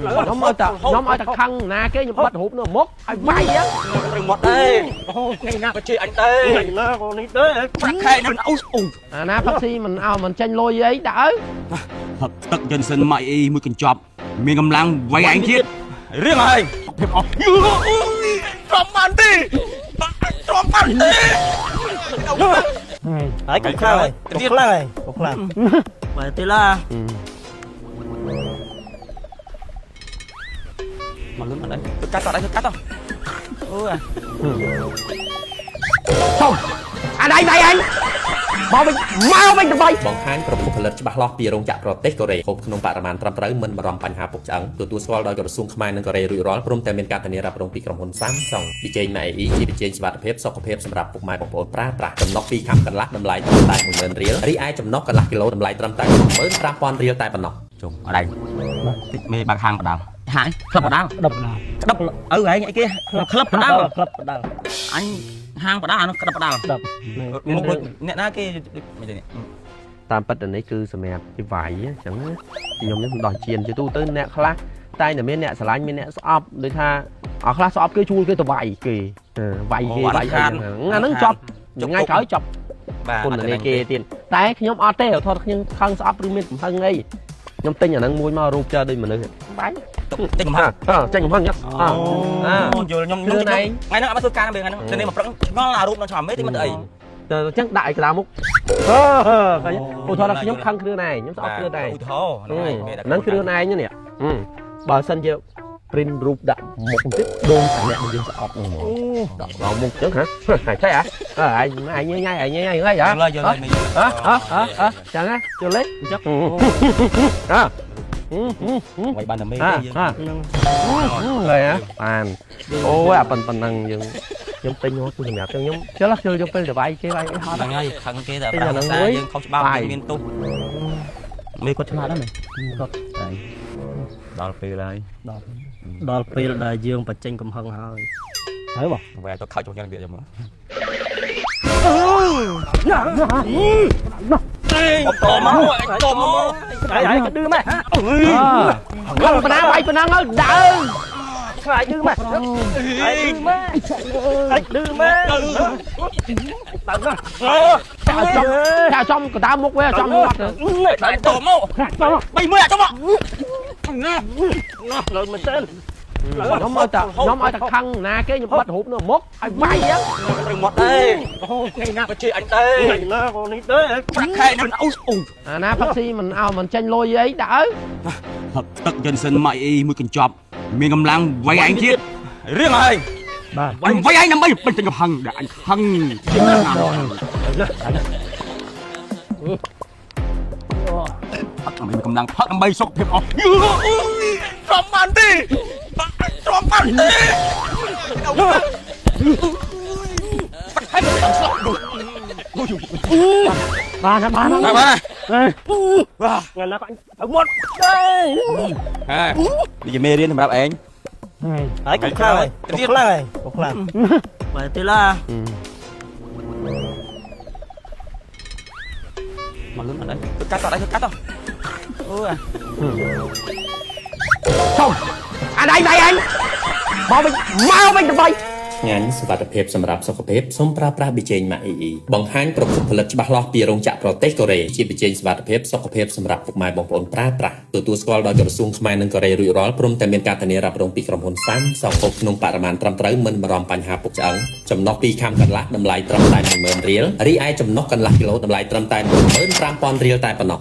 nhóm ai ta khăng nà cái bắt hụp nó mốc ai bay á một đây ngày nào chơi anh đây ngày nào còn đi tới khai nó nà bác sĩ mình ao mình tranh lôi ấy đỡ thật tất dân sinh mày mới cần chọc miền cầm lang vay anh thiết riêng ơi trộm ăn đi trộm ăn đi đấy cục khang này cục khang vậy thì là mà lớn ở đây tôi cắt vào đây tôi cắt vào ôi không đây đây anh mau mình tụi bay បង្ហាញប្រភពផលិតច្បាស់លាស់ពីរោងចក្រប្រទេសកូរ៉េហូបក្នុងបរិមាណត្រឹមត្រូវមិនបារម្ភបញ្ហាពុកឆ្អឹងទទួលស្គាល់ដោយក្រសួងខ្មែរនិងកូរ៉េរួចរាល់ព្រមទាំងមានការធានារ៉ាប់រងពីក្រុមហ៊ុន Samsung ពីជ័យម៉ែអ៊ីជាពីជ័យសុវត្ថិភាពសុខភាពសម្រាប់ពុកម៉ែបងប្អូនប្រើប្រាស់ចំណុក2ខាំកន្លះតម្លៃត្រឹមតែ 10000 រៀលរីឯចំណុកកន្លះគីឡូតម្លៃត្រឹមតែ 15000 រៀលតែប៉ុណ្ណោះ chung ở đây tích mê bạc hàng bắt đầu hại club bắt đầu đập anh ấy kia club bắt đầu anh hang bắt đầu nó club bắt đầu đập nè na kia តាមពិតនេះគឺសម្រាប់ពីវាយអញ្ចឹងខ្ញុំខ្ញុំដោះជៀនជាទូទៅអ្នកខ្លះតែតែមានអ្នកស្រឡាញ់មានអ្នកស្អប់ដូចថាអស់ខ្លះស្អប់គេជួលគេទៅវាយគេវាយគេវាយអាហ្នឹងចប់ថ្ងៃក្រោយចប់គុណនេះគេទៀតតែខ្ញុំអត់ទេថតខ្ញុំខឹងស្អប់ឬមានកំហឹងអីខ្ញុំទិញអាហ្នឹងមួយមករូបchơiដូចមនុស្សបាញ់ចេញកំហឹងចេញកំហឹងយល់ខ្ញុំថ្ងៃហ្នឹងអត់មកធ្វើការនៅថ្ងៃហ្នឹងនេះមកប្រឹងឆ្ងល់អារូបនៅឆ្មាំមេទីមិនអី ចឹងដាក់ឯក្តារមុខឧទាហរណ៍ខ្ញុំខឹងគ្រឿងឯងខ្ញុំស្អប់គ្រឿងឯងហ្នឹងគ្រឿងឯងនេះបើសិនជា print រូបដាក់មុខបន្តិចដូងតែអ្នកយើងស្អប់ហ្នឹងដាក់ដល់មុខចឹងហ៎ហើយឆៃហ៎ឯងញ៉ៃអីហ៎ចឹងហ៎ចូលលេចុះវាយបានតែមេយើងហើយបានអូយអាប៉ុណ្ណឹងយើងខ្ញុំទិញមកគឺសម្រាប់ខ្ញុំចូលយកពេលទៅវាយគេវាយហត់ហ្នឹងហើយខឹងគេតែប្រាសាយើងខុសច្បាប់មានទោសមេគាត់ឆ្លាតដែរគាត់ដល់ពេលហើយដល់ពេលដែលយើងបញ្ចេញកំហឹងហើយបងវាទៅខោចចុះយ៉ាងទៀតខ្ញុំតមកហើយក៏ឌឺម៉ែងប៉ុណ្ណាវាយប៉ុណ្ណឹងហើយដើខ្លាចឌឺម៉ែឌឺម៉ែចាចំកតាមុខវាចំមាត់ទៅតមកបីមួយចំមកណាលើមែនទេខ្ញុំឲ្យតែខឹងណាគេខ្ញុំបាត់រូបនៅមុខឲ្យវាយហ្នឹងមកទេថ្ងៃណាក៏ជួយអញទេថ្ងៃណាក៏នេះទេប្រាក់ខែនឹងអាណាផឹកស៊ីមិនឲ្យមិនចាញ់លុយអីដាក់thật tất dân sinh mày mới cần chọc miền cầm lang vay anh thiết riêng ơi anh vay anh làm mấy bên tình hằng để anh hằng mày cầm lang phát làm bay sốc thiệp ọ trộm ăn đi trộm ăn đi ba ngày nào anh ở một bây giờ mê điên thằng anh đấy cục khang này vậy thì là mà lớn ở đây tôi cắt vào đây tôi cắt vào ôi không đây đây anh mau mình tụi bay ញ៉ាញ់សុវត្ថិភាពសម្រាប់សុខភាពសូមប្រើប្រាស់ប៊ីចេងម៉ាអ៊ីបង្ហាញប្រភពផលិតច្បាស់លាស់ពីរោងចក្រប្រទេសកូរ៉េជាប៊ីចេងសុវត្ថិភាពសុខភាពសម្រាប់ពុកម៉ែបងប្អូនប្រើប្រាស់ទទួលស្គាល់ដោយក្រសួងខ្មែរនិងកូរ៉េរួចរាល់ព្រមទាំងមានការធានារ៉ាប់រងពីក្រុមហ៊ុន Samsung ហូបក្នុងបរិមាណត្រឹមត្រូវមិនបារម្ភបញ្ហាពុកឆ្អឹងចំណុះ2ខាំកន្លះតម្លៃត្រឹមតែ 10000 រៀលរីឯចំណុះកន្លះគីឡូតម្លៃត្រឹមតែ 15000 រៀលតែប៉ុណ្ណោះ